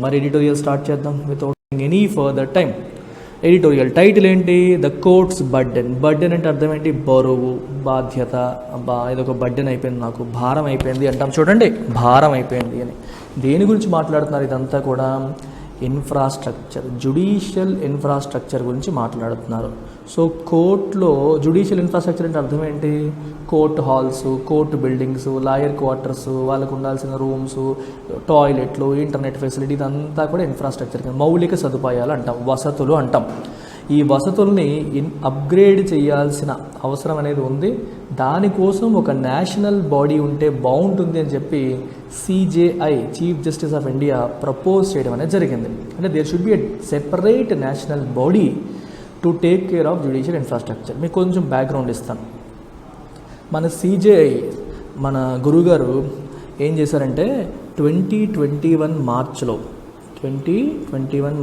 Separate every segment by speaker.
Speaker 1: మరి editorial start చేద్దాం without any further time. Editorial title ఏంటి? The courts burden. బర్డెన్ అంటే అర్థం ఏంటి? బరువు, బాధ్యత. ఇదొక బర్డెన్ అయిపోయింది, నాకు భారం అయిపోయింది అంటాం చూడండి, భారం అయిపోయింది అని. దేని గురించి మాట్లాడుతున్నారు? ఇదంతా కూడా ఇన్ఫ్రాస్ట్రక్చర్, జ్యుడిషియల్ ఇన్ఫ్రాస్ట్రక్చర్ గురించి మాట్లాడుతున్నారు. సో కోర్టులో జ్యుడిషియల్ ఇన్ఫ్రాస్ట్రక్చర్ అంటే అర్థం ఏంటి? Court halls, court buildings, lawyer quarters, వాళ్ళకు ఉండాల్సిన రూమ్స్, టాయిలెట్లు, ఇంటర్నెట్ ఫెసిలిటీ, ఇదంతా కూడా ఇన్ఫ్రాస్ట్రక్చర్, మౌలిక సదుపాయాలు అంటాం, వసతులు అంటాం. ఈ వసతుల్ని అప్గ్రేడ్ చేయాల్సిన అవసరం అనేది ఉంది. దానికోసం ఒక నేషనల్ బాడీ ఉంటే బాగుంటుంది అని చెప్పి CJI, chief justice of India, propose చేయడం అనేది జరిగింది. అంటే there should be a separate national body to take care of judicial infrastructure. మీకు కొంచెం బ్యాక్గ్రౌండ్ ఇస్తాను. మన సిజేఐ, మన గురుగారు ఏం చేశారంటే 2021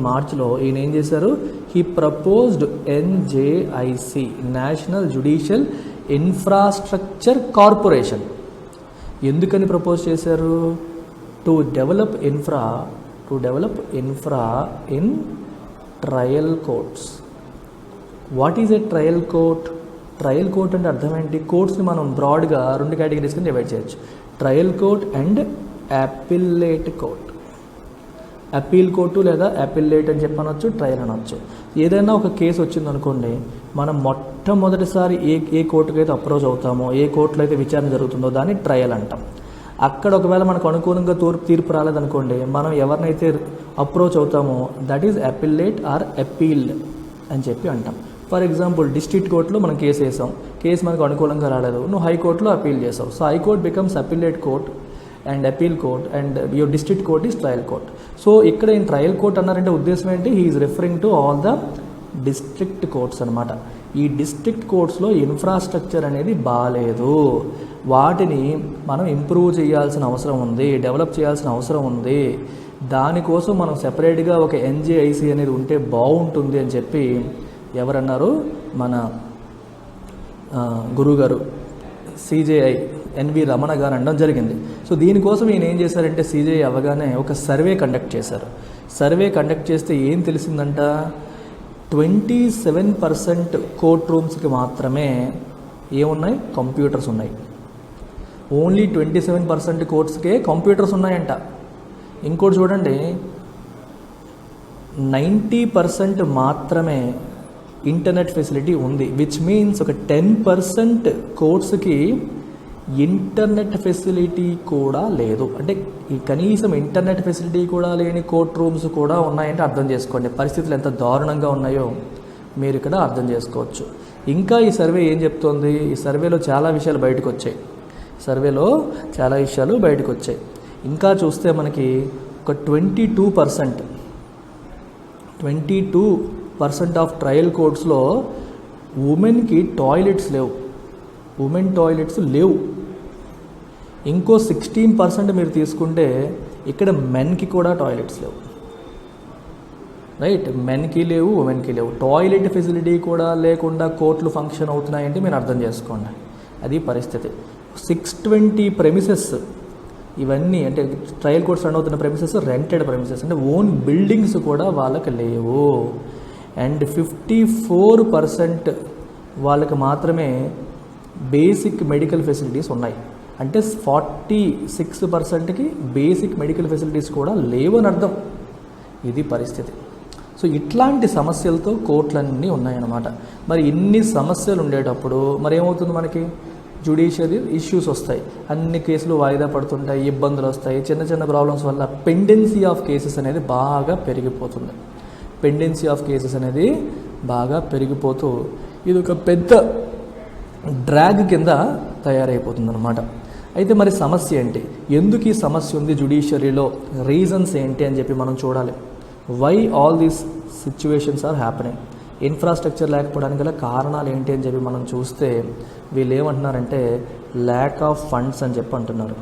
Speaker 1: మార్చ్లో ఈయన ఏం చేశారు? He proposed NJIC, national judicial infrastructure corporation. ఎందుకని ప్రపోజ్ చేశారు? To develop infra in trial courts. What is a trial court? Trial court అంటే అర్థం ఏంటి? కోర్ట్స్ని మనం బ్రాడ్గా 2 కేటగిరీస్ కింద డివైడ్ చేయొచ్చు. Trial court and appellate court. Appeal court లేదా అపిల్లేట్ అని చెప్పనొచ్చు, ట్రయల్ అనొచ్చు. ఏదైనా ఒక కేసు వచ్చిందనుకోండి, మనం మొట్టమొదటిసారి ఏ కోర్టుకు అయితే అప్రోచ్ అవుతామో, ఏ కోర్టులో అయితే విచారణ జరుగుతుందో దాన్ని ట్రయల్ అంటాం. అక్కడ ఒకవేళ మనకు అనుకూలంగా తీర్పు రాలేదనుకోండి, మనం ఎవరినైతే అప్రోచ్ అవుతామో that is appellate or appeal అని చెప్పి అంటాం. ఫర్ ఎగ్జాంపుల్, డిస్ట్రిక్ట్ కోర్టులో మనం కేసు వేసాం, కేసు మనకు అనుకూలంగా రాలేదు, నువ్వు హైకోర్టులో అపీల్ చేసావు. So high court becomes appellate court and appeal court and your district court is trial court. So ఇక్కడ ఈయన ట్రయల్ కోర్ట్ అన్నారంటే ఉద్దేశం ఏంటి? He is referring to all the district courts అనమాట. ఈ డిస్ట్రిక్ట్ కోర్ట్స్లో ఇన్ఫ్రాస్ట్రక్చర్ అనేది బాగాలేదు, వాటిని మనం ఇంప్రూవ్ చేయాల్సిన అవసరం ఉంది, డెవలప్ చేయాల్సిన అవసరం ఉంది. దానికోసం మనం సెపరేట్గా ఒక ఎన్జేఐసి అనేది ఉంటే బాగుంటుంది అని చెప్పి ఎవరన్నారు? మన గురుగారు సిజేఐ ఎన్వి రమణ గారు అనడం జరిగింది. సో దీనికోసం ఈయన ఏం చేశారంటే, సిజేఐ అవ్వగానే ఒక సర్వే కండక్ట్ చేశారు. సర్వే కండక్ట్ చేస్తే ఏం తెలిసిందంట? 27% కోర్ట్ రూమ్స్కి మాత్రమే ఏమున్నాయి? కంప్యూటర్స్ ఉన్నాయి. ఓన్లీ 27% కోర్ట్స్కే కంప్యూటర్స్ ఉన్నాయంట. ఇంకోటి చూడండి, 90% మాత్రమే ఇంటర్నెట్ ఫెసిలిటీ ఉంది. విచ్ మీన్స్ ఒక 10% కోర్ట్స్కి ఇంటర్నెట్ ఫెసిలిటీ కూడా లేదు. అంటే ఈ కనీసం ఇంటర్నెట్ ఫెసిలిటీ కూడా లేని కోర్ట్ రూమ్స్ కూడా ఉన్నాయంటే అర్థం చేసుకోండి, పరిస్థితులు ఎంత దారుణంగా ఉన్నాయో మీరు ఇక్కడ అర్థం చేసుకోవచ్చు. ఇంకా ఈ సర్వే ఏం చెప్తోంది? ఈ సర్వేలో చాలా విషయాలు బయటకు వచ్చాయి. ఇంకా చూస్తే మనకి ఒక 22% ఆఫ్ ట్రయల్ కోర్ట్స్లో ఉమెన్కి టాయిలెట్స్ లేవు. ఇంకో 16% మీరు తీసుకుంటే ఇక్కడ మెన్కి కూడా టాయిలెట్స్ లేవు. రైట్, మెన్కి లేవు, ఉమెన్కి లేవు. టాయిలెట్ ఫెసిలిటీ కూడా లేకుండా కోర్టులు ఫంక్షన్ అవుతున్నాయంటే మీరు అర్థం చేసుకోండి, అది పరిస్థితి. 620 ప్రెమిసెస్, ఇవన్నీ అంటే ట్రయల్ కోర్ట్స్ రన్ అవుతున్న ప్రెమిసెస్ రెంటెడ్ ప్రెమిసెస్, అంటే ఓన్ బిల్డింగ్స్ కూడా వాళ్ళకి లేవు. అండ్ 54% వాళ్ళకి మాత్రమే బేసిక్ మెడికల్ ఫెసిలిటీస్ ఉన్నాయి. అంటే 46%కి బేసిక్ మెడికల్ ఫెసిలిటీస్ కూడా లేవని అర్థం. ఇది పరిస్థితి. సో ఇట్లాంటి సమస్యలతో కోర్టులన్నీ ఉన్నాయన్నమాట. మరి ఇన్ని సమస్యలు ఉండేటప్పుడు మరి ఏమవుతుంది? మనకి జ్యుడిషియరీ ఇష్యూస్ వస్తాయి, అన్ని కేసులు వాయిదా పడుతుంటాయి, ఇబ్బందులు వస్తాయి. చిన్న చిన్న ప్రాబ్లమ్స్ వల్ల పెండెన్సీ ఆఫ్ కేసెస్ అనేది బాగా పెరిగిపోతూ ఇది ఒక పెద్ద డ్రాగ్ కింద తయారైపోతుంది అన్నమాట. అయితే మరి సమస్య ఏంటి? ఎందుకు ఈ సమస్య ఉంది జ్యుడిషియరీలో? రీజన్స్ ఏంటి అని చెప్పి మనం చూడాలి. Why all these situations are happening? Infrastructure లేకపోవడానికి గల కారణాలు ఏంటి అని చెప్పి మనం చూస్తే వీళ్ళు ఏమంటున్నారంటే ల్యాక్ ఆఫ్ ఫండ్స్ అని చెప్పి అంటున్నారు.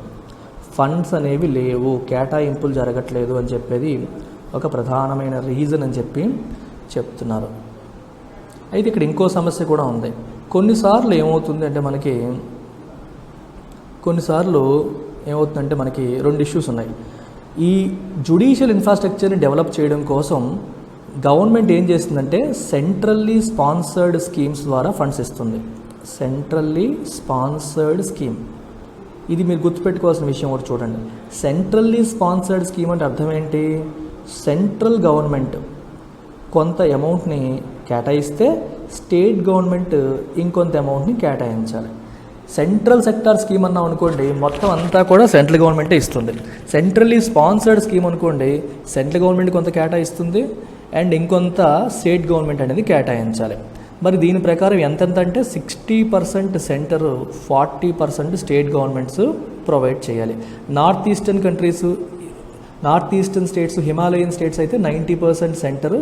Speaker 1: ఫండ్స్ అనేవి లేవు, కేటాయింపులు జరగట్లేదు అని చెప్పేది ఒక ప్రధానమైన రీజన్ అని చెప్పి చెప్తున్నారు. అయితే ఇక్కడ ఇంకో సమస్య కూడా ఉంది. కొన్నిసార్లు ఏమవుతుంది అంటే మనకి కొన్నిసార్లు ఏమవుతుందంటే మనకి రెండు ఇష్యూస్ ఉన్నాయి. ఈ జ్యుడిషియల్ ఇన్ఫ్రాస్ట్రక్చర్ని డెవలప్ చేయడం కోసం గవర్నమెంట్ ఏం చేస్తుందంటే సెంట్రల్లీ స్పాన్సర్డ్ స్కీమ్స్ ద్వారా ఫండ్స్ ఇస్తుంది. సెంట్రల్లీ స్పాన్సర్డ్ స్కీమ్, ఇది మీరు గుర్తుపెట్టుకోవాల్సిన విషయం ఒకటి చూడండి. సెంట్రల్లీ స్పాన్సర్డ్ స్కీమ్ అంటే అర్థం ఏంటి? సెంట్రల్ గవర్నమెంట్ కొంత అమౌంట్ని కేటాయిస్తే స్టేట్ గవర్నమెంట్ ఇంకొంత అమౌంట్ని కేటాయించాలి. సెంట్రల్ సెక్టార్ స్కీమ్ అన్నాం అనుకోండి, మొత్తం అంతా కూడా సెంట్రల్ గవర్నమెంటే ఇస్తుంది. సెంట్రల్లీ స్పాన్సర్డ్ స్కీమ్ అనుకోండి, సెంట్రల్ గవర్నమెంట్ కొంత కేటాయిస్తుంది అండ్ ఇంకొంత స్టేట్ గవర్నమెంట్ అనేది కేటాయించాలి. మరి దీని ప్రకారం ఎంతెంత అంటే 60% సెంటర్, 40% స్టేట్ గవర్నమెంట్స్ ప్రొవైడ్ చేయాలి. North eastern states, Himalayan states అయితే 90% సెంటర్,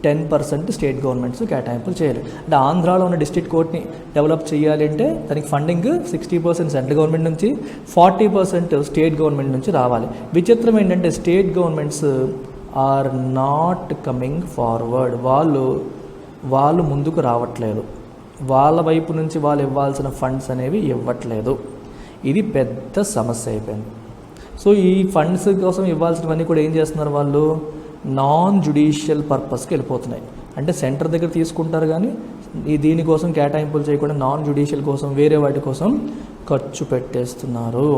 Speaker 1: 10% స్టేట్ గవర్నమెంట్స్ కేటాయింపులు చేయాలి. అంటే ఆంధ్రాలో ఉన్న డిస్ట్రిక్ట్ కోర్ట్ని డెవలప్ చేయాలి అంటే దానికి ఫండింగ్ 60% సెంట్రల్ గవర్నమెంట్ నుంచి, 40% స్టేట్ గవర్నమెంట్ నుంచి రావాలి. విచిత్రం ఏంటంటే state governments are not coming forward. వాళ్ళు ముందుకు రావట్లేదు. వాళ్ళ వైపు నుంచి వాళ్ళు ఇవ్వాల్సిన ఫండ్స్ అనేవి ఇవ్వట్లేదు. ఇది పెద్ద సమస్య అయిపోయింది. సో ఈ ఫండ్స్ కోసం ఇవ్వాల్సినవన్నీ కూడా ఏం చేస్తున్నారు, వాళ్ళు నాన్ జ్యుడిషియల్ పర్పస్కి వెళ్ళిపోతున్నాయి. అంటే సెంటర్ దగ్గర తీసుకుంటారు కానీ దీనికోసం కేటాయింపులు చేయకుండా నాన్ జ్యుడిషియల్ కోసం, వేరే వాటి కోసం ఖర్చు పెట్టేస్తున్నారు.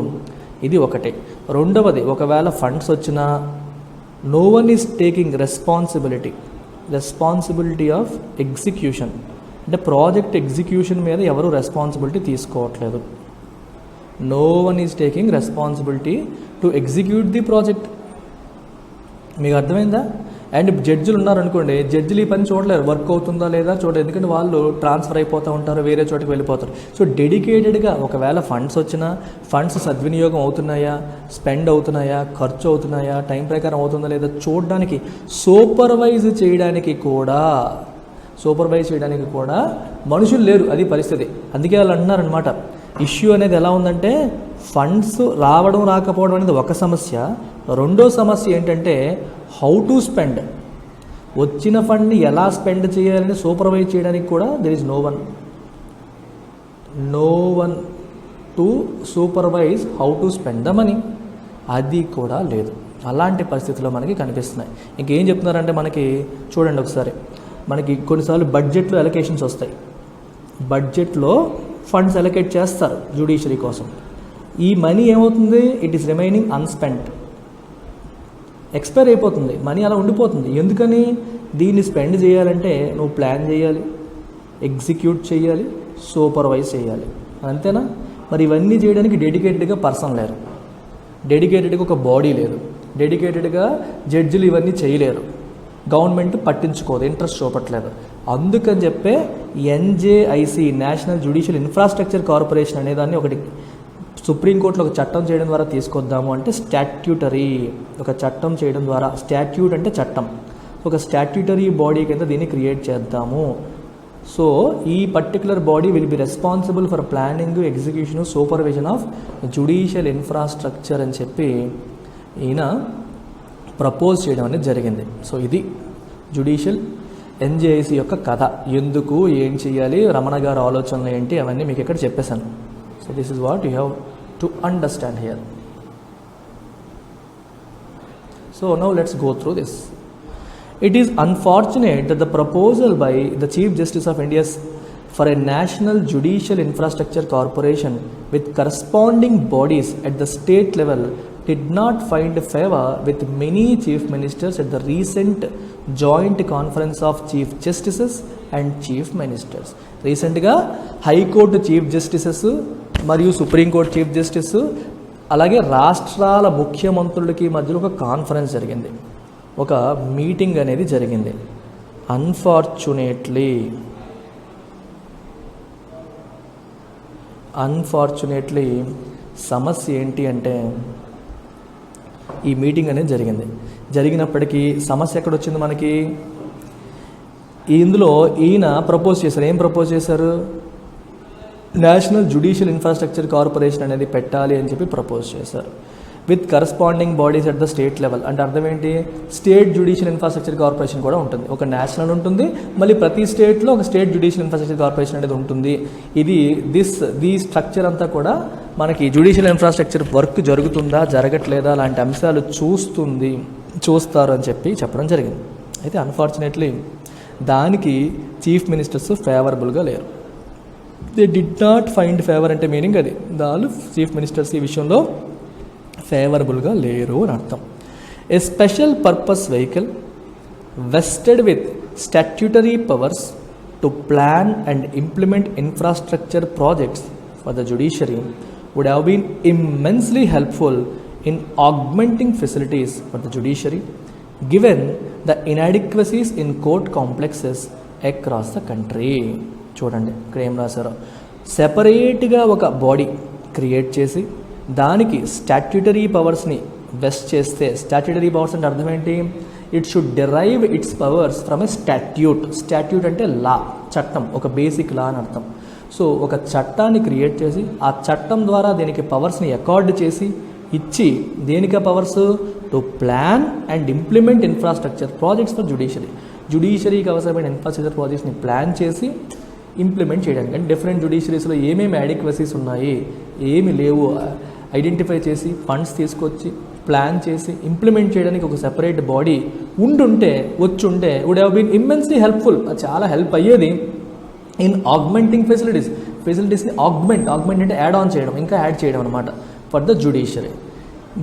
Speaker 1: ఇది ఒకటి. రెండవది, ఒకవేళ ఫండ్స్ వచ్చినా no one is taking responsibility of execution. అంటే ప్రాజెక్ట్ ఎగ్జిక్యూషన్ మీద ఎవరు రెస్పాన్సిబిలిటీ తీసుకోవట్లేదు. No one is taking responsibility to execute the project. మీకు అర్థమైందా? అండ్ జడ్జిలు ఉన్నారనుకోండి, జడ్జిలు ఈ పని చూడలేరు, వర్క్ అవుతుందా లేదా చూడలేదు. ఎందుకంటే వాళ్ళు ట్రాన్స్ఫర్ అయిపోతూ ఉంటారు, వేరే చోటుకి వెళ్ళిపోతారు. సో డెడికేటెడ్గా ఒకవేళ ఫండ్స్ వచ్చినా ఫండ్స్ సద్వినియోగం అవుతున్నాయా, స్పెండ్ అవుతున్నాయా, ఖర్చు అవుతున్నాయా, టైం ప్రకారం అవుతుందా లేదా చూడడానికి, సూపర్వైజ్ చేయడానికి కూడా మనుషులు లేరు. అది పరిస్థితి. అందుకే వాళ్ళు అంటున్నారనమాట, ఇష్యూ అనేది ఎలా ఉందంటే ఫండ్స్ రావడం రాకపోవడం అనేది ఒక సమస్య. రెండో సమస్య ఏంటంటే హౌ టు స్పెండ్. వచ్చిన ఫండ్ని ఎలా స్పెండ్ చేయాలని సూపర్వైజ్ చేయడానికి కూడా there is no one to supervise how to spend the money. అది కూడా లేదు. అలాంటి పరిస్థితుల్లో మనకి కనిపిస్తున్నాయి. ఇంకేం చెప్తున్నారంటే మనకి చూడండి ఒకసారి, మనకి కొన్నిసార్లు బడ్జెట్లో అలొకేషన్స్ వస్తాయి. బడ్జెట్లో ఫండ్స్ అలొకేట్ చేస్తారు జ్యుడిషియరీ కోసం. ఈ మనీ ఏమవుతుంది, it is remaining unspent, expire అయిపోతుంది, మనీ అలా ఉండిపోతుంది. ఎందుకని? దీన్ని స్పెండ్ చేయాలంటే నువ్వు ప్లాన్ చేయాలి, ఎగ్జిక్యూట్ చేయాలి, సూపర్వైజ్ చేయాలి, అంతేనా? మరి ఇవన్నీ చేయడానికి డెడికేటెడ్గా పర్సన్ లేరు, డెడికేటెడ్గా ఒక బాడీ లేదు, డెడికేటెడ్గా జడ్జిలు ఇవన్నీ చేయలేరు, గవర్నమెంట్ పట్టించుకోదు, ఇంట్రెస్ట్ చూపట్లేదు. అందుకని చెప్పే ఎన్జేఐసి, నేషనల్ జ్యుడిషియల్ ఇన్ఫ్రాస్ట్రక్చర్ కార్పొరేషన్ అనేదాన్ని ఒకటి సుప్రీంకోర్టులో ఒక చట్టం చేయడం ద్వారా తీసుకొద్దాము అంటే స్టాట్యూటరీ, ఒక చట్టం చేయడం ద్వారా, స్టాట్యూట్ అంటే చట్టం, ఒక స్టాట్యూటరీ బాడీ కింద దీన్ని క్రియేట్ చేద్దాము. సో ఈ particular body will be responsible for planning, execution, supervision of judicial infrastructure అని చెప్పి ఈయన ప్రపోజ్ చేయడం అనేది జరిగింది. సో ఇది జ్యుడిషియల్ ఎన్జేఐసి యొక్క కథ. ఎందుకు, ఏం చేయాలి, రమణ గారి ఆలోచనలు ఏంటి, అవన్నీ మీకు ఇక్కడ చెప్పేశాను. So this is what you have to understand here. So now let's go through this. It is unfortunate that the proposal by the Chief Justice of India for a national judicial infrastructure corporation with corresponding bodies at the state level did not find favor with many chief ministers at the recent joint conference of chief justices and chief ministers. రీసెంట్గా high court chief justices మరియు supreme court chief justice అలాగే రాష్ట్రాల ముఖ్యమంత్రులకి మధ్యలో ఒక conference జరిగింది, ఒక meeting అనేది జరిగింది. అన్ఫార్చునేట్లీ సమస్య ఏంటి అంటే ఈ మీటింగ్ అనేది జరిగినప్పటికీ సమస్య ఎక్కడ వచ్చింది మనకి, ఇందులో ఈయన ప్రపోజ్ చేశారు. ఏం ప్రపోజ్ చేశారు? నేషనల్ జ్యుడిషియల్ ఇన్ఫ్రాస్ట్రక్చర్ కార్పొరేషన్ అనేది పెట్టాలి అని చెప్పి ప్రపోజ్ చేశారు. With corresponding bodies at the state level. అంటే అర్థం ఏంటి, స్టేట్ జ్యుడిషియల్ ఇన్ఫ్రాస్ట్రక్చర్ కార్పొరేషన్ కూడా ఉంటుంది. ఒక నేషనల్ ఉంటుంది, మళ్ళీ ప్రతి స్టేట్లో ఒక స్టేట్ జ్యుడిషియల్ ఇన్ఫ్రాస్ట్రక్చర్ కార్పొరేషన్ అనేది ఉంటుంది. ఇది ది స్ట్రక్చర్ అంతా కూడా మనకి జ్యుడిషియల్ ఇన్ఫ్రాస్ట్రక్చర్ వర్క్ జరుగుతుందా జరగట్లేదా లాంటి అంశాలు చూస్తారు అని చెప్పడం జరిగింది. అయితే అన్ఫార్చునేట్లీ దానికి చీఫ్ మినిస్టర్స్ ఫేవరబుల్గా లేరు. They did not find favour అంటే మీనింగ్ అది, వాళ్ళు చీఫ్ మినిస్టర్స్ ఈ విషయంలో ఫేవరబుల్గా లేరు అని అర్థం. A special purpose vehicle vested with statutory powers to plan and implement infrastructure projects for the judiciary would have been immensely helpful in augmenting facilities for the judiciary given the inadequacies in court complexes across the country. చూడండి ఇక్కడ ఏం రాశారో, సెపరేట్గా ఒక body create చేసి దానికి statutory పవర్స్ని west చేస్తే, statutory powers అంటే అర్థం ఏంటి, it should derive it's powers from a statute అంటే లా, చట్టం, ఒక బేసిక్ లా అని అర్థం. సో ఒక చట్టాన్ని క్రియేట్ చేసి ఆ చట్టం ద్వారా దీనికి పవర్స్ని అకార్డ్ చేసి ఇచ్చి, దేనికి powers, to plan and implement infrastructure projects for జ్యుడిషియరీకి అవసరమైన ఇన్ఫ్రాస్ట్రక్చర్ ప్రాజెక్ట్స్ని ప్లాన్ చేసి ఇంప్లిమెంట్ చేయడానికి. అంటే డిఫరెంట్ జ్యుడిషియరీస్లో ఏమేమి అడిక్వసీస్ ఉన్నాయి, ఏమి లేవు ఐడెంటిఫై చేసి ఫండ్స్ తీసుకొచ్చి ప్లాన్ చేసి ఇంప్లిమెంట్ చేయడానికి ఒక సెపరేట్ బాడీ వచ్చుంటే would have been immensely helpful, చాలా హెల్ప్ అయ్యేది ఇన్ ఆగ్మెంటింగ్ ఫెసిలిటీస్ని ఆగ్మెంట్ అంటే యాడ్ ఆన్ చేయడం, ఇంకా యాడ్ చేయడం అనమాట, for the judiciary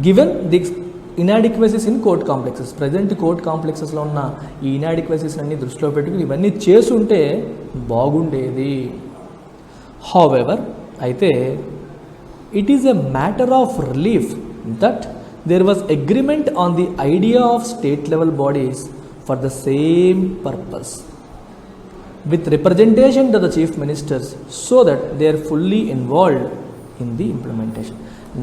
Speaker 1: given the inadequacies in court complexes. Present court కాంప్లెక్సెస్లో ఉన్న ఈ ఇనాడిక్వసీస్ అన్ని దృష్టిలో పెట్టుకుని ఇవన్నీ చేసుంటే బాగుండేది. హౌవెవర్, అయితే it is a matter of relief that there was agreement on the idea of state level bodies for the same purpose with representation to the chief ministers so that they are fully involved in the implementation.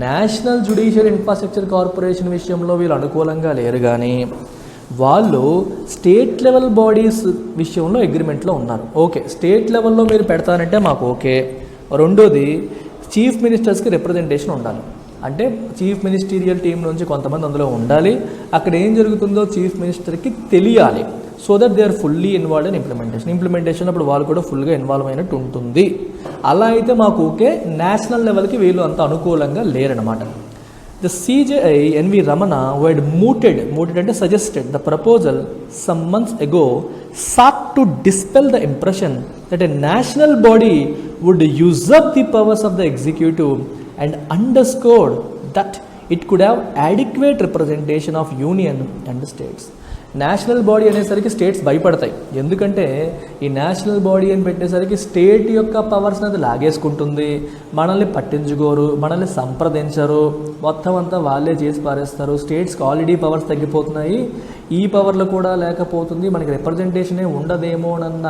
Speaker 1: National judicial infrastructure corporation విషయంలో వీళ్ళు అనుకూలంగా లేరు, కానీ వాళ్ళు state level bodies విషయంలో అగ్రిమెంట్లో ఉన్నారు. Okay, state లెవెల్లో మీరు పెడతానంటే మాకు ఓకే. రెండోది, చీఫ్ మినిస్టర్స్కి రిప్రజెంటేషన్ ఉండాలి. అంటే చీఫ్ మినిస్టీరియల్ టీం నుంచి కొంతమంది అందులో ఉండాలి. అక్కడ ఏం జరుగుతుందో చీఫ్ మినిస్టర్కి తెలియాలి. So that they are fully involved in implementation అప్పుడు వాళ్ళు కూడా ఫుల్గా ఇన్వాల్వ్ అయినట్టు ఉంటుంది. అలా అయితే మాకు ఓకే. నేషనల్ లెవెల్కి వీళ్ళు అంత అనుకూలంగా లేరనమాట. The CJI NV Ramana who had mooted అంటే suggested the proposal some months ago sought to dispel the impression that a national body would usurp the powers of the executive and underscored that it could have adequate representation of union and the states. National body అనేసరికి states భయపడతాయి. ఎందుకంటే ఈ national body అని పెట్టేసరికి state యొక్క powers అది లాగేసుకుంటుంది, మనల్ని పట్టించుకోరు, మనల్ని సంప్రదించరు, మొత్తం అంతా వాళ్ళే చేసి పారేస్తారు. స్టేట్స్కి ఆల్రెడీ పవర్స్ తగ్గిపోతున్నాయి, ఈ పవర్లు కూడా లేకపోతుంది, మనకి రిప్రజెంటేషనే ఉండదేమోనన్న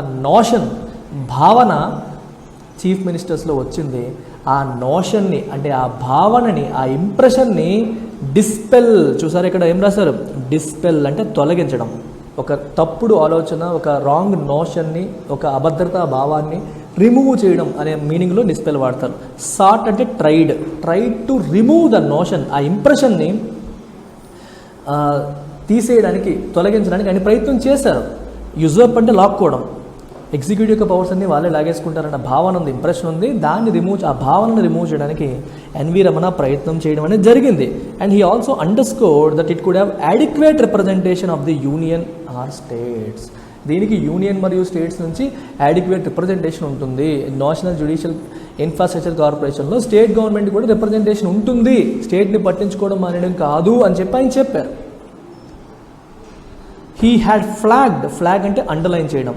Speaker 1: భావన చీఫ్ మినిస్టర్స్లో వచ్చింది. ఆ నోషన్ని అంటే ఆ భావనని, ఆ ఇంప్రెషన్ని డిస్పెల్, చూసారు ఇక్కడ ఏం రాశారు, డిస్పెల్ అంటే తొలగించడం. ఒక తప్పుడు ఆలోచన, ఒక రాంగ్ నోషన్ని, ఒక అభద్రతా భావాన్ని రిమూవ్ చేయడం అనే మీనింగ్లో డిస్పెల్ వాడతారు. సాట్ అంటే tried to remove the notion, ఆ ఇంప్రెషన్ని తీసేయడానికి, తొలగించడానికి ఆయన ప్రయత్నం చేశారు. యూజప్ అంటే లాక్కోవడం, ఎగ్జిక్యూటివ్ యొక్క పవర్స్ అన్ని వాళ్ళే లాగేసుకుంటారన్న భావన ఉంది, ఇంప్రెషన్ ఉంది. ఆ భావనను రిమూవ్ చేయడానికి ఎన్వి రమణ ప్రయత్నం చేయడం అనేది జరిగింది. And he also underscored that it could have adequate representation of the union or states. దీనికి యూనియన్ మరియు స్టేట్స్ నుంచి అడిక్వేట్ రిప్రజెంటేషన్ ఉంటుంది. నేషనల్ జ్యుడిషియల్ ఇన్ఫ్రాస్ట్రక్చర్ కార్పొరేషన్లో స్టేట్ గవర్నమెంట్ కూడా రిప్రజెంటేషన్ ఉంటుంది, స్టేట్ని పట్టించుకోవడం మానేయడం కాదు అని ఆయన చెప్పారు. హీ హ్యాడ్ ఫ్లాగ్ అంటే అండర్లైన్ చేయడం.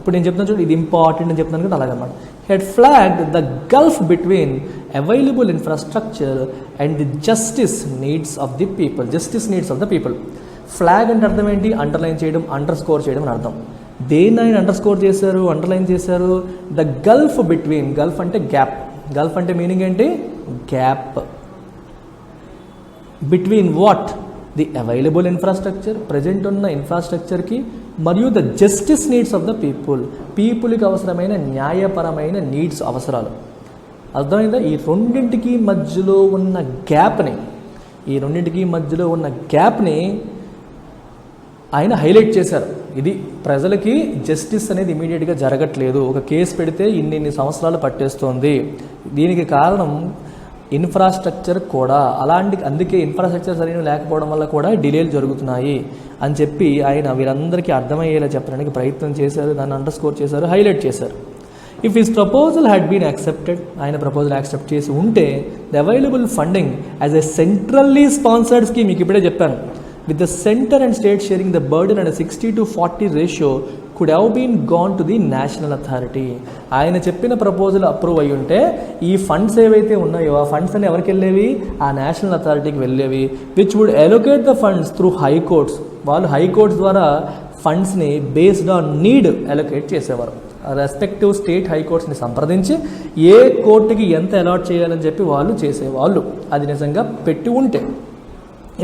Speaker 1: ఇప్పుడు నేను చెప్తాను చూడండి, ఇది ఇంపార్టెంట్ అని చెప్తున్నాను కదా, అలాగనమాట. Head flag the Gulf between available infrastructure and the justice needs of the people. Flag అంటే అర్థం ఏంటి, అండర్లైన్ చేయడం, అండర్ స్కోర్ చేయడం అని అర్థం. దేన్ని ఆయన అండర్లైన్ చేశారు, ద గల్ఫ్ బిట్వీన్, గల్ఫ్ అంటే గ్యాప్, గల్ఫ్ అంటే మీనింగ్ ఏంటి, gap. Between what, the available infrastructure, present ఉన్న ఇన్ఫ్రాస్ట్రక్చర్కి, మరియు the justice needs of the పీపుల్కి అవసరమైన న్యాయపరమైన అవసరాలు. అర్థమైందా? ఈ రెండింటికి మధ్యలో ఉన్న గ్యాప్ని ఈ రెండింటికి మధ్యలో ఉన్న గ్యాప్ని ఆయన హైలైట్ చేశారు. ఇది ప్రజలకి జస్టిస్ అనేది ఇమీడియట్గా జరగట్లేదు, ఒక కేసు పెడితే ఇన్ని సంవత్సరాలు పట్టేస్తోంది. దీనికి కారణం ఇన్ఫ్రాస్ట్రక్చర్ కూడా అందుకే ఇన్ఫ్రాస్ట్రక్చర్ సరైన లేకపోవడం వల్ల కూడా డిలేలు జరుగుతున్నాయి అని చెప్పి ఆయన వీరందరికీ అర్థమయ్యేలా చెప్పడానికి ప్రయత్నం చేశారు, దాన్ని అండర్స్కోర్ చేశారు, హైలైట్ చేశారు. If his proposal had been accepted, ఆయన ప్రపోజల్ యాక్సెప్ట్ చేసి ఉంటే the available funding as a centrally sponsored scheme, మీకు ఇప్పుడే చెప్పాను, with the center and state sharing the burden at a 60-40 ratio could have been gone to the national authority. ఆయన చెప్పిన proposal approve అయ్యి ఉంటే ఈ ఫండ్స్ ఏవైతే ఉన్నాయో ఆ ఫండ్స్ అని ఎవరికి వెళ్ళేవి, ఆ నేషనల్ అథారిటీకి వెళ్ళేవి, which would allocate the funds through high courts. వాళ్ళు హైకోర్ట్స్ ద్వారా ఫండ్స్ని బేస్డ్ ఆన్ నీడ్ అలొకేట్ చేసేవారు. రెస్పెక్టివ్ స్టేట్ హైకోర్ట్స్ని సంప్రదించి ఏ కోర్టుకి ఎంత అలాట్ చేయాలని చెప్పి వాళ్ళు చేసేవాళ్ళు. అది నిజంగా పెట్టి ఉంటే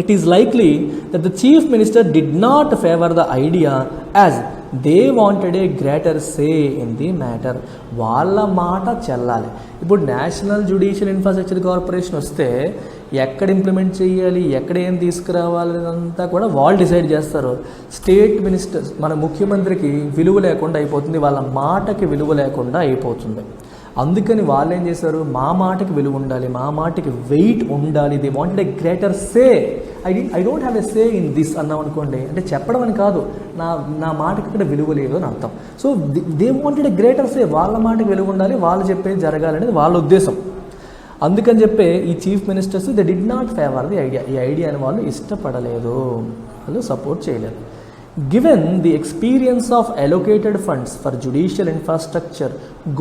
Speaker 1: it is likely that the chief minister did not favor the idea as they wanted a greater say in the matter. వాళ్ళ మాట చెల్లాలి. ఇప్పుడు నేషనల్ జ్యుడిషియల్ ఇన్ఫ్రాస్ట్రక్చర్ కార్పొరేషన్ వస్తే ఎక్కడ ఇంప్లిమెంట్ చేయాలి, ఎక్కడ ఏం తీసుకురావాలి అంతా కూడా వాళ్ళు డిసైడ్ చేస్తారు. స్టేట్ మినిస్టర్స్, మన ముఖ్యమంత్రికి విలువ లేకుండా అయిపోతుంది, వాళ్ళ మాటకి విలువ లేకుండా అయిపోతుంది. అందుకని వాళ్ళు ఏం చేశారు, మా మాటకి విలువ ఉండాలి, మా మాటకి వెయిట్ ఉండాలి. They wanted a greater say. I don't have a say in this అన్నాం అనుకోండి, అంటే చెప్పడం అని కాదు, నా మాటకి ఇక్కడ విలువ లేదు అని అర్థం. So they wanted a greater say, వాళ్ళ మాటకి విలువ ఉండాలి, వాళ్ళు చెప్పేది జరగాలనేది వాళ్ళ ఉద్దేశం. అందుకని చెప్పే ఈ chief ministers they did not favour the idea. ఈ ఐడియాని వాళ్ళు ఇష్టపడలేదు, వాళ్ళు సపోర్ట్ చేయలేదు. Given the experience of allocated funds for judicial infrastructure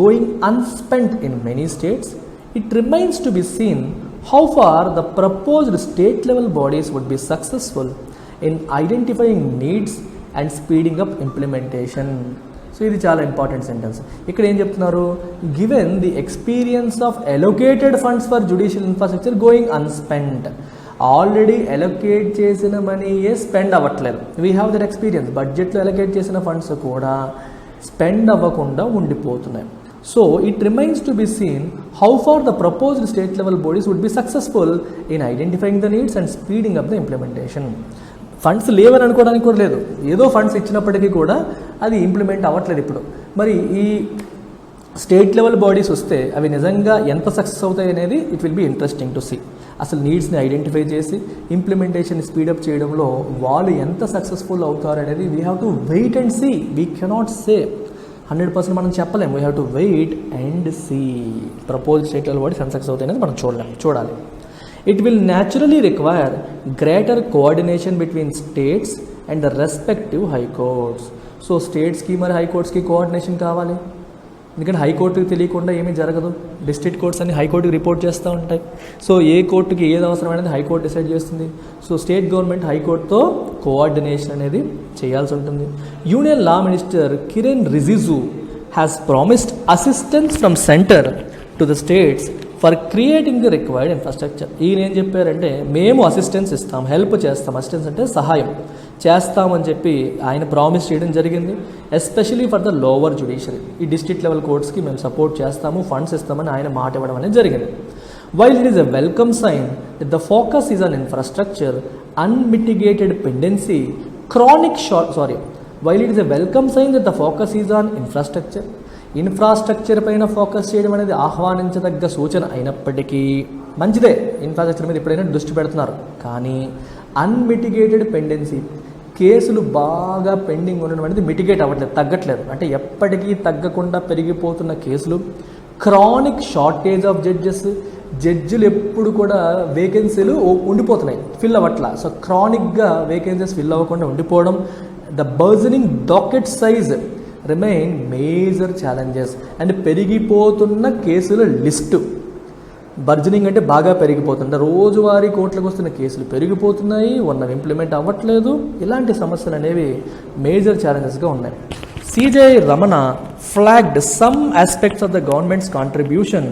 Speaker 1: going unspent in many states, it remains to be seen how far the proposed state level bodies would be successful in identifying needs and speeding up implementation. So ఇది చాలా important sentence. ఇక్కడ ఏం చెప్తున్నారు, given the experience of allocated funds for judicial infrastructure going unspent, already allocate చేసిన మనీయే spend అవ్వట్లేదు. We have that experience. బడ్జెట్లో allocate చేసిన ఫండ్స్ కూడా స్పెండ్ అవ్వకుండా ఉండిపోతున్నాయి. So it remains to be seen how far the proposed state level bodies would be successful in identifying the needs and speeding up the implementation. Funds లేవని అనుకోవడానికి కూడా లేదు, ఏదో ఫండ్స్ ఇచ్చినప్పటికీ కూడా అది ఇంప్లిమెంట్ అవ్వట్లేదు. ఇప్పుడు మరి ఈ స్టేట్ లెవెల్ బాడీస్ వస్తే అవి నిజంగా ఎంత సక్సెస్ అవుతాయి అనేది it will be interesting to see. అసలు నీడ్స్ని ఐడెంటిఫై చేసి ఇంప్లిమెంటేషన్ స్పీడప్ చేయడంలో వాళ్ళు ఎంత సక్సెస్ఫుల్ అవుతారు అనేది we have to wait and see. We cannot say 100% మనం చెప్పలేము. We have to wait and see. Propose state level bodies ఎంత సక్సెస్ అవుతాయి అనేది మనం చూడాలి. It will naturally require greater coordination between states and the respective high courts. So స్టేట్స్కి మరి high కోర్ట్స్కి coordination కావాలి, ఎందుకంటే హైకోర్టుకి తెలియకుండా ఏమీ జరగదు. డిస్ట్రిక్ట్ కోర్ట్స్ అన్ని హైకోర్టుకి రిపోర్ట్ చేస్తూ ఉంటాయి. సో ఏ కోర్టుకి ఏది అవసరం అనేది హైకోర్టు డిసైడ్ చేస్తుంది. సో స్టేట్ గవర్నమెంట్ హైకోర్టుతో కోఆర్డినేషన్ అనేది చేయాల్సి ఉంటుంది. Union law minister Kiran Rijiju has promised assistance from centre to the states for creating the required infrastructure. ఈయన ఏం చెప్పారంటే మేము అసిస్టెన్స్ ఇస్తాం, హెల్ప్ చేస్తాం. అసిస్టెన్స్ అంటే సహాయం చేస్తామని చెప్పి ఆయన ప్రామిస్ చేయడం జరిగింది. Especially for the lower judiciary, ఈ డిస్ట్రిక్ట్ లెవెల్ కోర్ట్స్కి మేము సపోర్ట్ చేస్తాము, ఫండ్స్ ఇస్తామని ఆయన మాట ఇవ్వడం అనేది జరిగింది. While it is a welcome sign that the focus is on infrastructure, unmitigated pendency, while it is a welcome sign that the focus is on infrastructure పైన ఫోకస్ చేయడం అనేది ఆహ్వానించదగ్గ సూచన అయినప్పటికీ, మంచిదే ఇన్ఫ్రాస్ట్రక్చర్ మీద ఎప్పుడైనా దృష్టి పెడుతున్నారు, కానీ అన్మిటిగేటెడ్ పెండెన్సీ, కేసులు బాగా పెండింగ్ ఉండడం అనేది మిటిగేట్ అవ్వట్లేదు, తగ్గట్లేదు. అంటే ఎప్పటికీ తగ్గకుండా పెరిగిపోతున్న కేసులు, క్రానిక్ షార్టేజ్ ఆఫ్ జడ్జులు ఎప్పుడు కూడా వేకెన్సీలు ఉండిపోతున్నాయి, ఫిల్ అవ్వట్లా. సో క్రానిక్గా వేకెన్సీస్ ఫిల్ అవ్వకుండా ఉండిపోవడం, the burgeoning docket size remain major challenges. And పెరిగిపోతున్న కేసుల లిస్టు, బర్జనింగ్ అంటే బాగా పెరిగిపోతుంది, రోజువారీ కోర్టులకు వస్తున్న కేసులు పెరిగిపోతున్నాయి, ఉన్నవి ఇంప్లిమెంట్ అవ్వట్లేదు. ఇలాంటి సమస్యలు అనేవి మేజర్ ఛాలెంజెస్గా ఉన్నాయి. CJ Ramana flagged some aspects of the governments contribution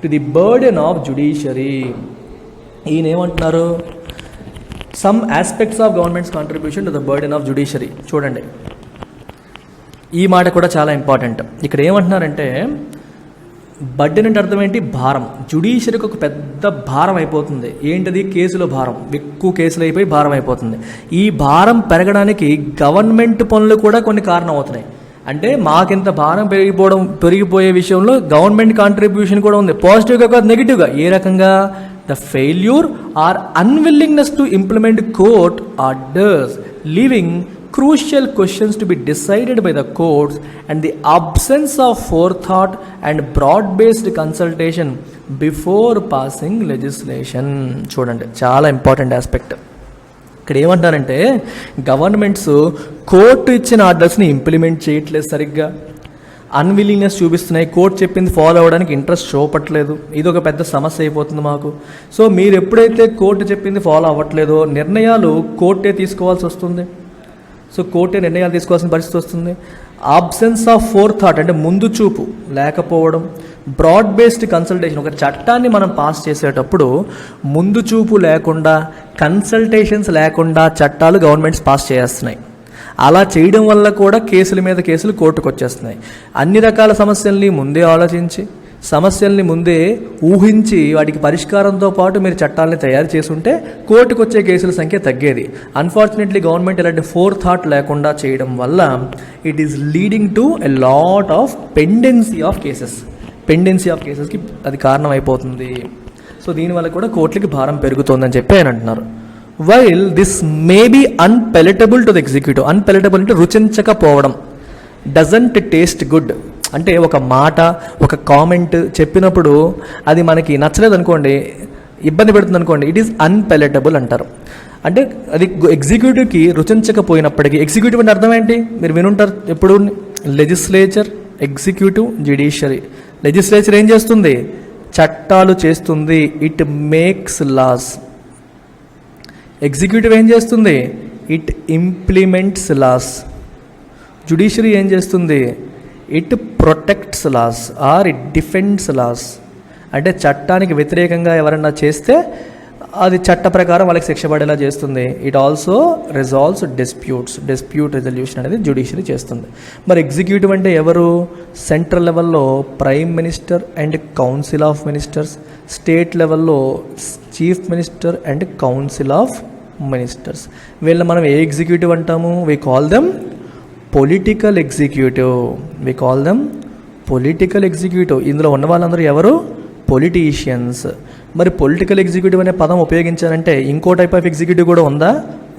Speaker 1: to the burden of judiciary. ఈయన ఏమంటున్నారు, some aspects of governments contribution to the burden of judiciary. చూడండి, ఈ మాట కూడా చాలా ఇంపార్టెంట్. ఇక్కడ ఏమంటున్నారంటే బర్డెన్ అంటే అర్థం ఏంటి? భారం. జ్యుడిషియరీకి ఒక పెద్ద భారం అయిపోతుంది. ఏంటది? కేసులో భారం. ఎక్కువ కేసులు అయిపోయి భారం అయిపోతుంది. ఈ భారం పెరగడానికి గవర్నమెంట్ పనులు కూడా కొన్ని కారణం అవుతున్నాయి. అంటే మాకింత భారం పెరిగిపోయే విషయంలో గవర్నమెంట్ కాంట్రిబ్యూషన్ కూడా ఉంది, పాజిటివ్గా కాదు నెగిటివ్గా. ఏ రకంగా? The failure or unwillingness to implement court orders, leaving crucial questions to be decided by the courts, and the absence of forethought and broad-based consultation before passing legislation. చూడండి, చాలా ఇంపార్టెంట్ ఆస్పెక్ట్. ఇక్కడ ఏమంటారంటే గవర్నమెంట్స్ కోర్టు ఇచ్చిన ఆర్డర్స్ని implement చేయట్లేదు సరిగ్గా, unwillingness చూపిస్తున్నాయి, court చెప్పింది follow అవ్వడానికి ఇంట్రెస్ట్ చూపట్లేదు. ఇది ఒక పెద్ద సమస్య అయిపోతుంది మాకు. సో మీరు ఎప్పుడైతే కోర్టు చెప్పింది ఫాలో అవ్వట్లేదో నిర్ణయాలు కోర్టే తీసుకోవాల్సి వస్తుంది. సో కోర్టే నిర్ణయాలు తీసుకోవాల్సిన పరిస్థితి వస్తుంది. ఆబ్సెన్స్ ఆఫ్ ఫోర్ థాట్ అంటే ముందు చూపు లేకపోవడం, బ్రాడ్ బేస్డ్ కన్సల్టేషన్. ఒక చట్టాన్ని మనం పాస్ చేసేటప్పుడు ముందు చూపు లేకుండా, కన్సల్టేషన్స్ లేకుండా చట్టాలు గవర్నమెంట్స్ పాస్ చేస్తున్నాయి. అలా చేయడం వల్ల కూడా కేసుల మీద కేసులు కోర్టుకు వచ్చేస్తున్నాయి. అన్ని రకాల సమస్యల్ని ముందే ఆలోచించి, సమస్యల్ని ముందే ఊహించి వాటికి పరిష్కారంతో పాటు మీరు చట్టాలని తయారు చేసుంటే కోర్టుకు వచ్చే కేసుల సంఖ్య తగ్గేది. అన్ఫార్చునేట్లీ గవర్నమెంట్ ఇలాంటి ఫోర్ థాట్ లేకుండా చేయడం వల్ల it is leading to a lot of pendency of కేసెస్కి అది కారణం అయిపోతుంది. సో దీనివల్ల కూడా కోర్టులకి భారం పెరుగుతుందని చెప్పి ఆయన అంటున్నారు. While this may be unpalatable to the executive. Unpalatable అంటే రుచించకపోవడం, డజంట్ టేస్ట్ గుడ్. అంటే ఒక మాట, ఒక కామెంట్ చెప్పినప్పుడు అది మనకి నచ్చలేదు అనుకోండి, ఇబ్బంది పెడుతుంది అనుకోండి, ఇట్ ఈస్ అన్పెలటబుల్ అంటారు. అంటే అది ఎగ్జిక్యూటివ్కి రుచించకపోయినప్పటికీ, ఎగ్జిక్యూటివ్ అంటే అర్థం ఏంటి? మీరు వినుంటారు ఎప్పుడు, లెజిస్లేచర్, ఎగ్జిక్యూటివ్, జ్యుడిషియరీ. లెజిస్లేచర్ ఏం చేస్తుంది? చట్టాలు చేస్తుంది, ఇట్ మేక్స్ లాస్. ఎగ్జిక్యూటివ్ ఏం చేస్తుంది? It implements loss. జ్యుడిషియరీ ఏం చేస్తుంది? It protects laws or it defends laws. అంటే చట్టానికి వ్యతిరేకంగా ఎవరన్నా చేస్తే అది చట్ట ప్రకారం వాళ్ళకి శిక్ష పడేలా చేస్తుంది. It also resolves dispute resolution అనేది జ్యుడిషియరీ చేస్తుంది. మరి ఎగ్జిక్యూటివ్ అంటే ఎవరు? సెంట్రల్ లెవెల్లో prime minister and council of ministers, state లెవెల్లో chief minister and council of ministers. వీళ్ళని మనం ఏ ఎగ్జిక్యూటివ్ అంటాము? We call them political executive. ఇందులో ఉన్న వాళ్ళందరూ ఎవరు? పొలిటీషియన్స్. మరి పొలిటికల్ ఎగ్జిక్యూటివ్ అనే పదం ఉపయోగించారంటే ఇంకో టైప్ ఆఫ్ ఎగ్జిక్యూటివ్ కూడా ఉందా?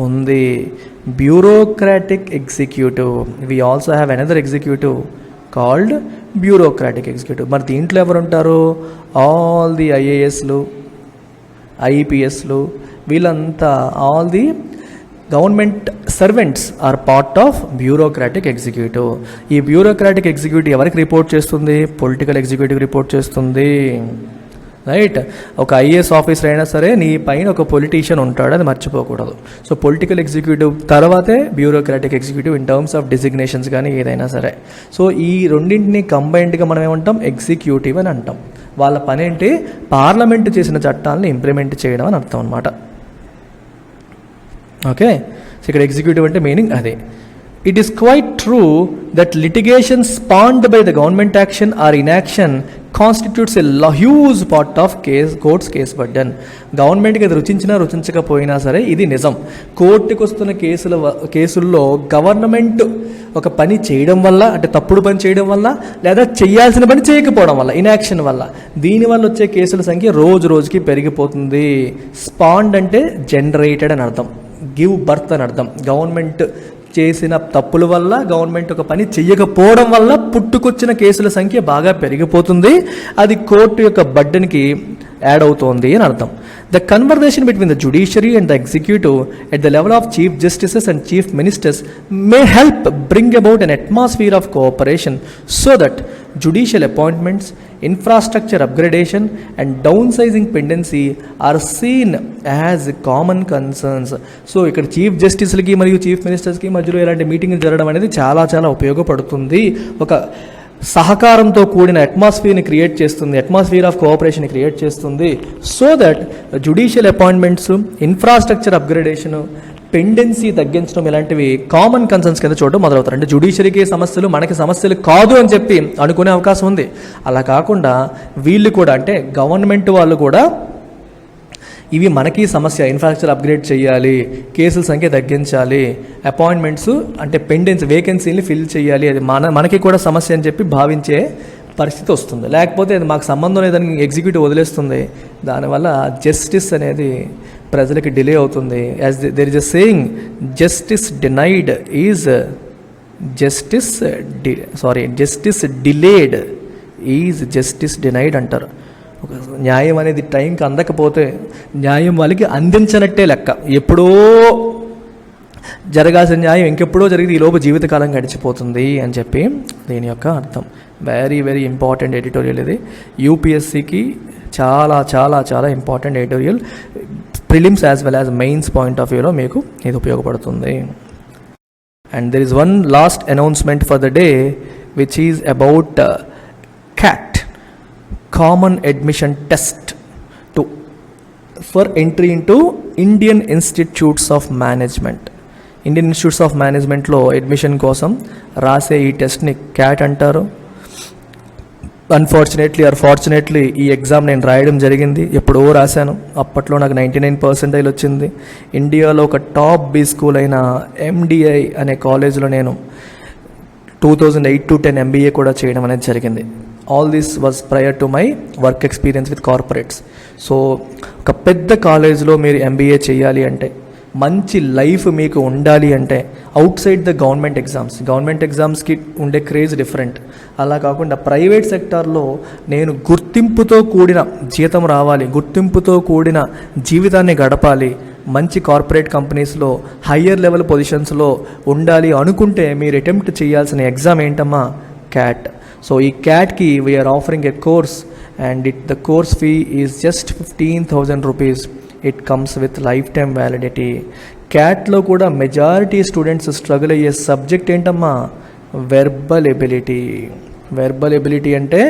Speaker 1: ఉంది, bureaucratic executive. We also have another executive called bureaucratic executive. మరి దీంట్లో ఎవరు ఉంటారు? ఆల్ ది ఐఏఎస్లు, ఐపీఎస్లు, వీళ్ళంతా all the government servants are part of bureaucratic executive. ఈ బ్యూరోక్రాటిక్ ఎగ్జిక్యూటివ్ ఎవరికి రిపోర్ట్ చేస్తుంది? పొలిటికల్ ఎగ్జిక్యూటివ్ రిపోర్ట్ చేస్తుంది. రైట్. ఒక ఐఏఎస్ ఆఫీసర్ అయినా సరే నీ పైన ఒక పొలిటీషియన్ ఉంటాడు, అది మర్చిపోకూడదు. సో పొలిటికల్ ఎగ్జిక్యూటివ్ తర్వాతే bureaucratic executive in terms of designations కానీ ఏదైనా సరే. సో ఈ రెండింటిని కంబైన్డ్గా మనం ఏమంటాం? ఎగ్జిక్యూటివ్ అని అంటాం. వాళ్ళ పని ఏంటి? పార్లమెంటు చేసిన చట్టాలను ఇంప్లిమెంట్ చేయడం అని అర్థం అనమాట. ఓకే, సో ఇక్కడ ఎగ్జిక్యూటివ్ అంటే మీనింగ్ అదే. It is quite true that litigation spawned by the government action or inaction constitutes a huge part of courts case burden. గవర్నమెంట్కి అది రుచించకపోయినా సరే ఇది నిజం. కోర్టుకు వస్తున్న కేసుల్లో గవర్నమెంట్ ఒక పని చేయడం వల్ల, అంటే తప్పుడు పని చేయడం వల్ల, లేదా చేయాల్సిన పని చేయకపోవడం వల్ల, ఇన్యాక్షన్ వల్ల, దీనివల్ల వచ్చే కేసుల సంఖ్య రోజు రోజుకి పెరిగిపోతుంది. స్పాన్డ్ అంటే జనరేటెడ్ అని అర్థం, గివ్ బర్త్ అని అర్థం. గవర్నమెంట్ చేసిన తప్పుల వల్ల, గవర్నమెంట్ ఒక పని చెయ్యకపోవడం వల్ల పుట్టుకొచ్చిన కేసుల సంఖ్య బాగా పెరిగిపోతుంది. అది కోర్టు యొక్క బర్డెన్కి యాడ్ అవుతోంది అని అర్థం. The conversation between the judiciary and the executive at the level of chief justices and chief ministers may help bring about an atmosphere of cooperation so that judicial appointments, infrastructure upgradation and downsizing pendency are seen as common concerns. So ఇక్కడ chief జస్టిస్లకి మరియు chief మినిస్టర్స్కి మధ్యలో ఇలాంటి మీటింగ్లు జరగడం అనేది చాలా చాలా ఉపయోగపడుతుంది. ఒక సహకారంతో కూడిన అట్మాస్ఫియర్ని క్రియేట్ చేస్తుంది, అట్మాస్ఫియర్ ఆఫ్ కోఆపరేషన్ క్రియేట్ చేస్తుంది. So that judicial appointments, infrastructure upgradation, pendency తగ్గించడం ఇలాంటివి కామన్ కన్సర్న్స్ కింద చూడడం మొదలవుతారు. అంటే జ్యుడిషియరీకి సమస్యలు మనకి సమస్యలు కాదు అని చెప్పి అనుకునే అవకాశం ఉంది. అలా కాకుండా వీళ్ళు కూడా, అంటే గవర్నమెంట్ వాళ్ళు కూడా ఇవి మనకి సమస్య, ఇన్ఫ్రాస్ట్రక్చర్ అప్గ్రేడ్ చేయాలి, కేసుల సంఖ్య తగ్గించాలి, అపాయింట్మెంట్స్ అంటే పెండెన్సీ వేకెన్సీని ఫిల్ చేయాలి, అది మనకి కూడా సమస్య అని చెప్పి భావించే పరిస్థితి వస్తుంది. లేకపోతే అది మాకు సంబంధం లేదని ఎగ్జిక్యూటివ్ వదిలేస్తుంది. దానివల్ల జస్టిస్ అనేది ప్రజలకి డిలే అవుతుంది. As there is a saying, justice denied is justice delayed is justice denied అంటారు. న్యాయం అనేది టైంకి అందకపోతే న్యాయం వాళ్ళకి అందించనట్టే లెక్క. ఎప్పుడో జరగాల్సిన న్యాయం ఇంకెప్పుడో జరిగితే ఈలోపు జీవితకాలం గడిచిపోతుంది అని చెప్పి దీని యొక్క అర్థం. వెరీ వెరీ ఇంపార్టెంట్ ఎడిటోరియల్ ఇది. యూపీఎస్సికి చాలా చాలా చాలా important editorial. Prelims as well as mains point of వ్యూలో మీకు ఇది ఉపయోగపడుతుంది. And there is one last announcement for the day which is about CAT, Common Admission Test for entry into Indian Institutes of Management. Indian institutes of మేనేజ్మెంట్లో admission కోసం రాసే ఈ టెస్ట్ని CAT అంటారు. Unfortunately are fortunately ఈ exam నేను రాయడం జరిగింది. ఎప్పుడో రాశాను. అప్పట్లో నాకు 99% వచ్చింది. ఇండియాలో ఒక టాప్ బీ స్కూల్ అయిన MDI అనే కాలేజ్లో నేను 2008 to 10 MBA కూడా చేయడం అనేది జరిగింది. All this was prior to my work experience with corporates. So ఒక పెద్ద కాలేజ్లో మీరు MBA చేయాలి అంటే, మంచి లైఫ్ మీకు ఉండాలి అంటే అవుట్ సైడ్ ద గవర్నమెంట్ ఎగ్జామ్స్కి ఉండే క్రేజ్ డిఫరెంట్. అలా కాకుండా ప్రైవేట్ సెక్టార్లో నేను గుర్తింపుతో కూడిన జీతం రావాలి, గుర్తింపుతో కూడిన జీవితాన్ని గడపాలి, మంచి కార్పొరేట్ కంపెనీస్లో హయ్యర్ లెవెల్ పొజిషన్స్లో ఉండాలి అనుకుంటే మీరు అటెంప్ట్ చేయాల్సిన ఎగ్జామ్ ఏంటమ్మా? CAT. సో ఈ CATకి we are offering a course and the course fee is just 15,000 rupees. It comes with life time validity. CATలో కూడా మెజారిటీ స్టూడెంట్స్ స్ట్రగుల్ అయ్యే సబ్జెక్ట్ ఏంటమ్మా? వెర్బల్ ఎబిలిటీ అంటే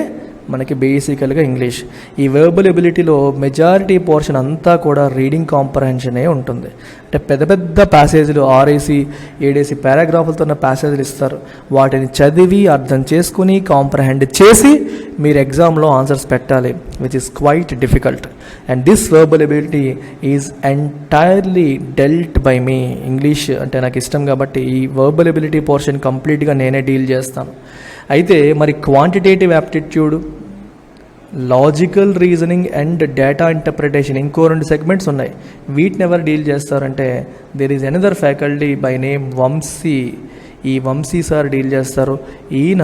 Speaker 1: మనకి బేసికల్గా ఇంగ్లీష్. ఈ వెర్బల్ ఎబిలిటీలో మెజారిటీ పోర్షన్ అంతా కూడా రీడింగ్ కాంప్రహెన్షనే ఉంటుంది. అంటే పెద్ద పెద్ద ప్యాసేజీలు 6-7 పారాగ్రాఫ్లతో ఉన్న ప్యాసేజీలు ఇస్తారు. వాటిని చదివి అర్థం చేసుకుని కాంప్రహెండ్ చేసి మీరు ఎగ్జామ్లో ఆన్సర్స్ పెట్టాలి, which is quite difficult. And this verbal ability is entirely dwelt by me. English అంటే నాకు ఇష్టం కాబట్టి ఈ వెర్బల్ ఎబిలిటీ పోర్షన్ కంప్లీట్గా నేనే డీల్ చేస్తాను. అయితే మరి quantitative aptitude, logical reasoning and data interpretation ఇంకో 2 సెగ్మెంట్స్ ఉన్నాయి. వీటిని ఎవరు డీల్ చేస్తారంటే there is another faculty by name Vamshi. ఈ వంశీ సార్ డీల్ చేస్తారు. ఈయన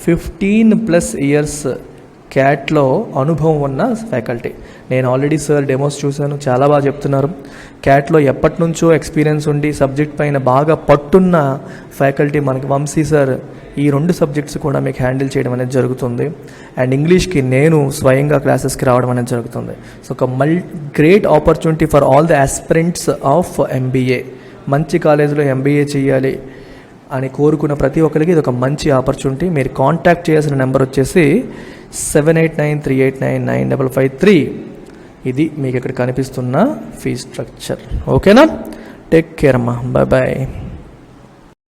Speaker 1: 15+ years CATలో అనుభవం ఉన్న ఫ్యాకల్టీ. నేను ఆల్రెడీ సార్ డెమోస్ చూశాను, చాలా బాగా చెప్తున్నారు. CATలో ఎప్పటి నుంచో ఎక్స్పీరియన్స్ ఉండి సబ్జెక్ట్ పైన బాగా పట్టున్న ఫ్యాకల్టీ మనకి వంశీ సార్. ఈ 2 సబ్జెక్ట్స్ కూడా మీకు హ్యాండిల్ చేయడం అనేది జరుగుతుంది. అండ్ ఇంగ్లీష్కి నేను స్వయంగా క్లాసెస్కి రావడం అనేది జరుగుతుంది. సో ఒక great opportunity for all the aspirants of MBA. మంచి కాలేజీలో MBA చేయాలి అని కోరుకున్న ప్రతి ఒక్కరికి ఇది ఒక మంచి ఆపర్చునిటీ. మీరు కాంటాక్ట్ చేయాల్సిన నెంబర్ వచ్చేసి 7893899553. ఇది మీకు ఇక్కడ కనిపిస్తున్న ఫీ స్ట్రక్చర్. ఓకేనా? టేక్ కేర్ అమ్మా. బాయ్.